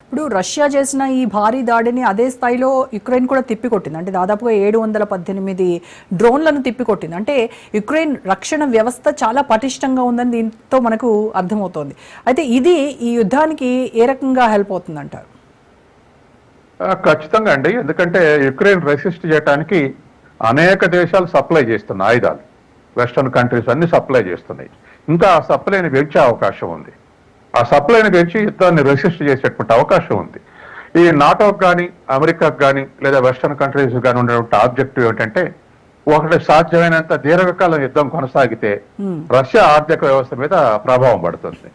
ఇప్పుడు రష్యా చేసిన ఈ భారీ దాడిని అదే స్థాయిలో యుక్రెయిన్ కూడా తిప్పికొట్టింది. అంటే దాదాపుగా 718 డ్రోన్లను తిప్పికొట్టింది. అంటే యుక్రెయిన్ రక్షణ వ్యవస్థ చాలా పటిష్టంగా ఉందని దీంతో మనకు అర్థమవుతోంది. అయితే ఇది ఈ యుద్ధానికి ఏ రకంగా హెల్ప్ అవుతుందంటారు? ఖచ్చితంగా అండి. ఎందుకంటే యుక్రెయిన్ రెసిస్ట్ చేయడానికి అనేక దేశాలు సప్లై చేస్తున్నాయి ఆయుధాలు. వెస్టర్న్ కంట్రీస్ అన్ని సప్లై చేస్తున్నాయి. ఇంకా ఆ సప్లైని పెంచే అవకాశం ఉంది. ఆ సప్లైని పెంచి యుద్ధాన్ని రెసిస్ట్ చేసేటువంటి అవకాశం ఉంది. ఈ నాటోకి కానీ అమెరికాకు కానీ లేదా వెస్టర్న్ కంట్రీస్ కానీ ఉన్నటువంటి ఆబ్జెక్టివ్ ఏంటంటే, ఒకటి సాధ్యమైనంత దీర్ఘకాలం యుద్ధం కొనసాగితే రష్యా ఆర్థిక వ్యవస్థ మీద ప్రభావం పడుతుంది.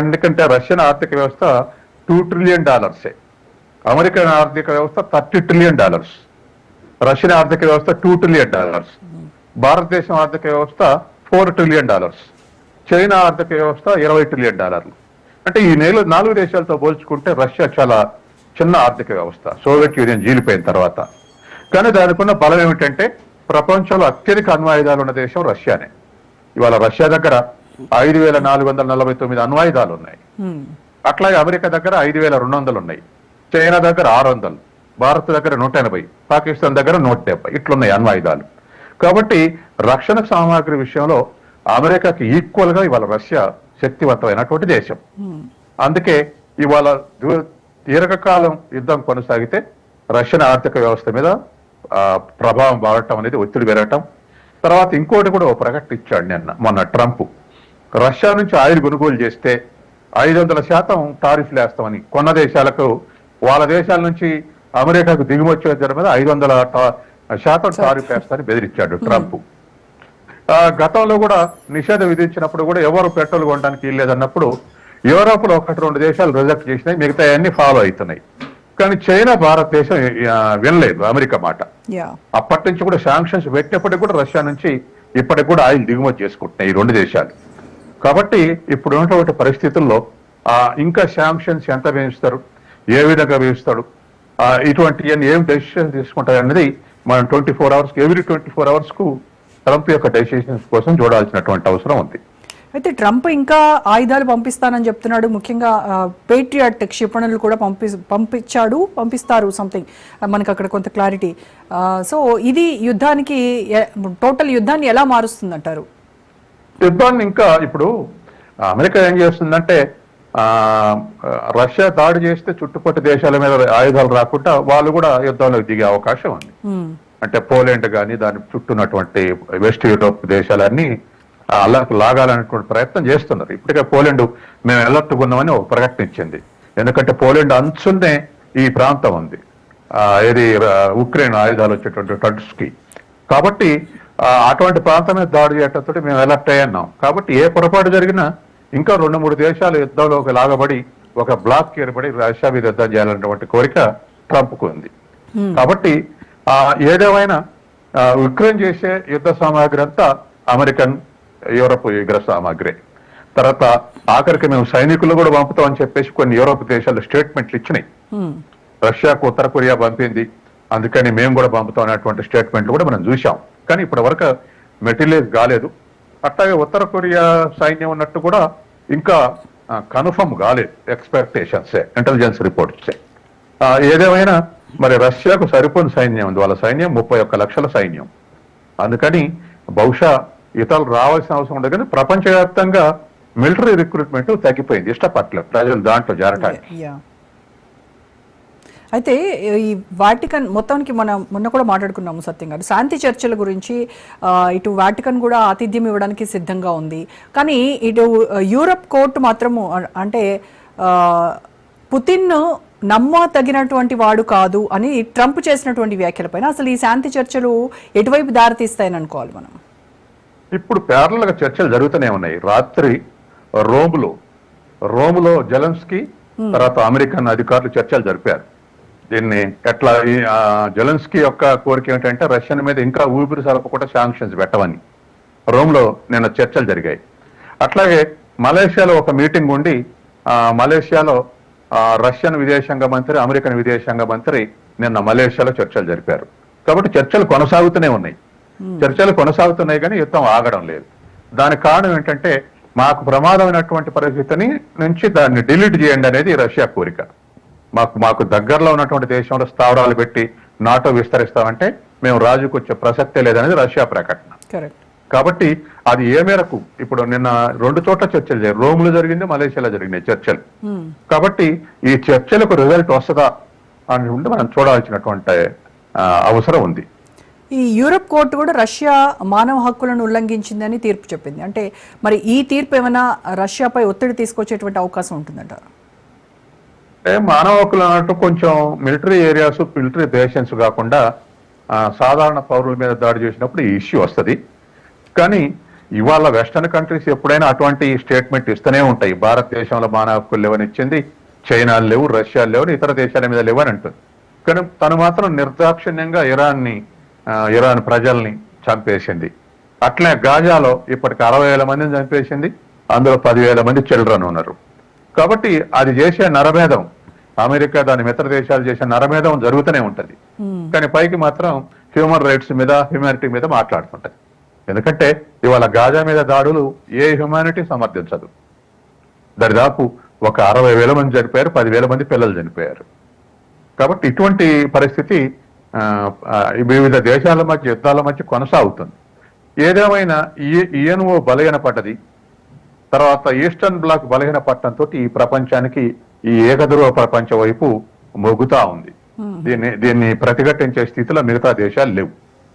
ఎందుకంటే రష్యన్ ఆర్థిక వ్యవస్థ $2 ట్రిలియన్, అమెరికన్ ఆర్థిక వ్యవస్థ $30 ట్రిలియన్, రష్యన్ ఆర్థిక వ్యవస్థ $2 ట్రిలియన్, భారతదేశం ఆర్థిక వ్యవస్థ $4 ట్రిలియన్, చైనా ఆర్థిక వ్యవస్థ $20 ట్రిలియన్. అంటే ఈ 4 దేశాలతో పోల్చుకుంటే రష్యా చాలా చిన్న ఆర్థిక వ్యవస్థ, సోవియట్ యూనియన్ జీలిపోయిన తర్వాత. కానీ దానికున్న బలం ఏమిటంటే, ప్రపంచంలో అత్యధిక అణ్వాయుధాలు ఉన్న దేశం రష్యానే. ఇవాళ రష్యా దగ్గర 5449 అణ్వాయుధాలు ఉన్నాయి. అట్లాగే అమెరికా దగ్గర 5200 ఉన్నాయి, చైనా దగ్గర 600, భారత్ దగ్గర 180, పాకిస్తాన్ దగ్గర 170 ఇట్లున్నాయి అణ్వాయుధాలు. కాబట్టి రక్షణ సామాగ్రి విషయంలో అమెరికాకి ఈక్వల్ గా ఇవాళ రష్యా శక్తివంతమైనటువంటి దేశం. అందుకే ఇవాళ దీర్ఘకాలం యుద్ధం కొనసాగితే రష్యన్ ఆర్థిక వ్యవస్థ మీద ప్రభావం పడటం అనేది, ఒత్తిడి పెరగటం. తర్వాత ఇంకోటి కూడా ఒక ప్రకటన ఇచ్చాడు మొన్న ట్రంప్. రష్యా నుంచి ఆయిల్ కొనుగోలు చేస్తే 500% టారిఫ్లు వేస్తామని కొన్న దేశాలకు, వాళ్ళ దేశాల నుంచి అమెరికాకు దిగుమతి వచ్చే మీద 500% టారిఫ్ వేస్తామని బెదిరించాడు ట్రంప్. గతంలో కూడా నిషేధం విధించినప్పుడు కూడా ఎవరు పెట్రోల్ కొనడానికి వీల్లేదన్నప్పుడు యూరోప్ లో 1-2 దేశాలు రిజెక్ట్ చేసినాయి, మిగతా అన్ని ఫాలో అవుతున్నాయి. కానీ చైనా, భారతదేశం వినలేదు అమెరికా మాట. అప్పటి నుంచి కూడా శాంక్షన్స్ పెట్టినప్పటికీ కూడా రష్యా నుంచి ఇప్పటికి కూడా ఆయిల్ దిగుమతి చేసుకుంటున్నాయి ఈ 2 దేశాలు. కాబట్టి ఇప్పుడు ఉన్నటువంటి పరిస్థితుల్లో ఇంకా శాంక్షన్స్ ఎంత వేయిస్తారు, ఏ విధంగా వేయిస్తాడు, ఇటువంటి ఏం డెసిషన్ తీసుకుంటారు అనేది మనం 24 అవర్స్ ఎవ్రీ 24 అవర్స్ కు ట్రంప్ యొక్క డెసిషన్స్ కోసం చూడాల్సినటువంటి అవసరం ఉంది. అయితే ట్రంప్ ఇంకా ఆయుధాలు పంపిస్తానని చెప్తున్నాడు. ముఖ్యంగా పేట్రియాట్ క్షిపణులు కూడా పంపిస్తారు సంథింగ్, మనకు అక్కడ కొంత క్లారిటీ. సో ఇది యుద్ధానికి, టోటల్ యుద్ధాన్ని ఎలా మారుస్తుంది అంటారు? యుద్ధాన్ని ఇంకా ఇప్పుడు అమెరికా ఏం చేస్తుందంటే, రష్యా దాడి చేస్తే చుట్టుపక్కల దేశాల మీద ఆయుధాలు రాకుండా వాళ్ళు కూడా యుద్ధంలోకి దిగే అవకాశం ఉంది. అంటే పోలాండ్ కానీ దాని చుట్టూన్నటువంటి వెస్ట్ యూరోప్ దేశాలన్నీ అల్లర్కు లాగాలనేటువంటి ప్రయత్నం చేస్తున్నారు. ఇప్పటికే పోలాండ్ మేము అలర్ట్ ఉన్నామని ఒక ప్రకటన ఇచ్చింది. ఎందుకంటే పోలాండ్ అంచునే ఈ ప్రాంతం ఉంది, ఏది ఉక్రెయిన్ ఆయుధాలు వచ్చేటువంటి టర్స్కి. కాబట్టి అటువంటి ప్రాంతం మీద దాడి చేయటంతో మేము అలర్ట్ అయ్యాన్నాం. కాబట్టి ఏ పొరపాటు జరిగినా ఇంకా 2-3 దేశాలు యుద్ధంలోకి లాగబడి ఒక బ్లాక్ ఏర్పడి రష్యా మీద యుద్ధం చేయాలన్నటువంటి కోరిక ట్రంప్కు ఉంది. కాబట్టి ఏదేమైనా ఉక్రెయిన్ చేసే యుద్ధ సామాగ్రి అంతా అమెరికన్, యూరోప్ యుద్ధ సామాగ్రి. తర్వాత ఆఖరికి మేము సైనికులు కూడా పంపుతామని చెప్పేసి కొన్ని యూరోప్ దేశాలు స్టేట్మెంట్లు ఇచ్చినాయి. రష్యాకు ఉత్తర కొరియా పంపింది, అందుకని మేము కూడా పంపుతాం అనేటువంటి స్టేట్మెంట్లు కూడా మనం చూసాం. కానీ ఇప్పటి వరకు మెటీరియలైజ్ కాలేదు. అట్లాగే ఉత్తర కొరియా సైన్యం ఉన్నట్టు కూడా ఇంకా కన్ఫర్మ్ కాలేదు, ఎక్స్పెక్టేషన్స్, ఇంటెలిజెన్స్ రిపోర్ట్స్. ఏదేమైనా మరి రష్యాకు సరిపోని సైన్యం ఉంది, వాళ్ళ సైన్యం 31 లక్షల సైన్యం. అందుకని బహుశా ఇతరులు రావాల్సిన అవసరం ఉండదు. కానీ ప్రపంచవ్యాప్తంగా మిలిటరీ రిక్రూట్మెంట్ తగ్గిపోయింది, ఇష్టపడలేదు ప్రజలు దాంట్లో చేరటానికి. అయితే ఈ వాటికన్ మొత్తానికి మనం మొన్న కూడా మాట్లాడుకున్నాము సత్యం గారు, శాంతి చర్చల గురించి. ఇటు వాటికన్ కూడా ఆతిథ్యం ఇవ్వడానికి సిద్ధంగా ఉంది. కానీ ఇటు యూరప్ కోర్టు మాత్రము, అంటే పుతిన్ నమ్మతగినటువంటి వాడు కాదు అని ట్రంప్ చేసినటువంటి వ్యాఖ్యలపైన అసలు ఈ శాంతి చర్చలు ఎటువైపు దారితీస్తాయని అనుకోవాలి మనం? ఇప్పుడు ప్యారల్ గా చర్చలు జరుగుతూనే ఉన్నాయి. రాత్రి రోములో జెలెన్స్కీ తర్వాత అమెరికన్ అధికారులు చర్చలు జరిపారు. దీన్ని ఎట్లా, జెలెన్స్కీ యొక్క కోరిక ఏంటంటే రష్యన్ మీద ఇంకా ఊపిరి సలపకుండా శాంక్షన్స్ పెట్టమని రోమ్లో నిన్న చర్చలు జరిగాయి. అట్లాగే మలేషియాలో ఒక మీటింగ్ ఉండి మలేషియాలో రష్యన్ విదేశాంగ మంత్రి, అమెరికన్ విదేశాంగ మంత్రి నిన్న మలేషియాలో చర్చలు జరిపారు. కాబట్టి చర్చలు కొనసాగుతూనే ఉన్నాయి. కానీ యుద్ధం ఆగడం లేదు. దానికి కారణం ఏంటంటే, మాకు ప్రమాదమైనటువంటి పరిస్థితిని నుంచి దాన్ని డిలీట్ చేయండి అనేది రష్యా కోరిక. మాకు దగ్గరలో ఉన్నటువంటి దేశంలో స్థావరాలు పెట్టి నాటో విస్తరిస్తామంటే మేము రాజుకు వచ్చే ప్రసక్తే లేదనేది రష్యా ప్రకటన. కరెక్ట్. కాబట్టి అది ఏ మేరకు ఇప్పుడు నిన్న 2 చోట్ల చర్చలు జరిగాయి, రోమ్లో జరిగింది, మలేషియాలో జరిగినాయి చర్చలు. కాబట్టి ఈ చర్చలకు రిజల్ట్ వస్తుందా అని ఉంటే మనం చూడాల్సినటువంటి అవసరం ఉంది. ఈ యూరప్ కోర్టు కూడా రష్యా మానవ హక్కులను ఉల్లంఘించిందని తీర్పు చెప్పింది. అంటే మరి ఈ తీర్పు ఏమైనా రష్యాపై ఒత్తిడి తీసుకొచ్చేటువంటి అవకాశం ఉంటుందంటారు? అంటే మానవ హక్కులు అన్నట్టు కొంచెం మిలిటరీ ఏరియాస్, మిలిటరీ దేశన్స్ కాకుండా సాధారణ పౌరుల మీద దాడి చేసినప్పుడు ఈ ఇష్యూ వస్తుంది. కానీ ఇవాళ వెస్టర్న్ కంట్రీస్ ఎప్పుడైనా అటువంటి స్టేట్మెంట్ ఇస్తూనే ఉంటాయి. భారతదేశంలో మానవ హక్కులు లేవని ఇచ్చింది, చైనా లేవు, రష్యా లేవు, ఇతర దేశాల మీద లేవని అంటుంది. కానీ తను మాత్రం నిర్దాక్షిణ్యంగా ఇరాన్ ప్రజల్ని చంపేసింది. అట్లే గాజాలో ఇప్పటికి 60,000 మందిని చంపేసింది, అందులో 10,000 మంది చిల్డ్రన్ ఉన్నారు. కాబట్టి అది చేసే నరమేధం, అమెరికా దాని మిత్ర దేశాలు చేసే నరమేధం జరుగుతూనే ఉంటది. కానీ పైకి మాత్రం హ్యూమన్ రైట్స్ మీద, హ్యూమానిటీ మీద మాట్లాడుతుంటది. ఎందుకంటే ఇవాళ గాజా మీద దాడులు ఏ హ్యూమానిటీ సమర్థించదు. దరిదాపు ఒక 60,000 మంది చనిపోయారు, 10,000 మంది పిల్లలు చనిపోయారు. కాబట్టి ఇటువంటి పరిస్థితి వివిధ దేశాల మధ్య, యుద్ధాల మధ్య కొనసాగుతుంది. ఏదేమైనా ఈఎన్ఓ బలహీనపడ్డది, తర్వాత ఈస్టర్న్ బ్లాక్ బలహీనపడటంతో ఈ ప్రపంచానికి ఈ ఏకధ్రువ ప్రపంచం వైపు మొగ్గుతా ఉంది. దీన్ని ప్రతిఘటించే స్థితిలో మిగతా దేశాలు లేవు.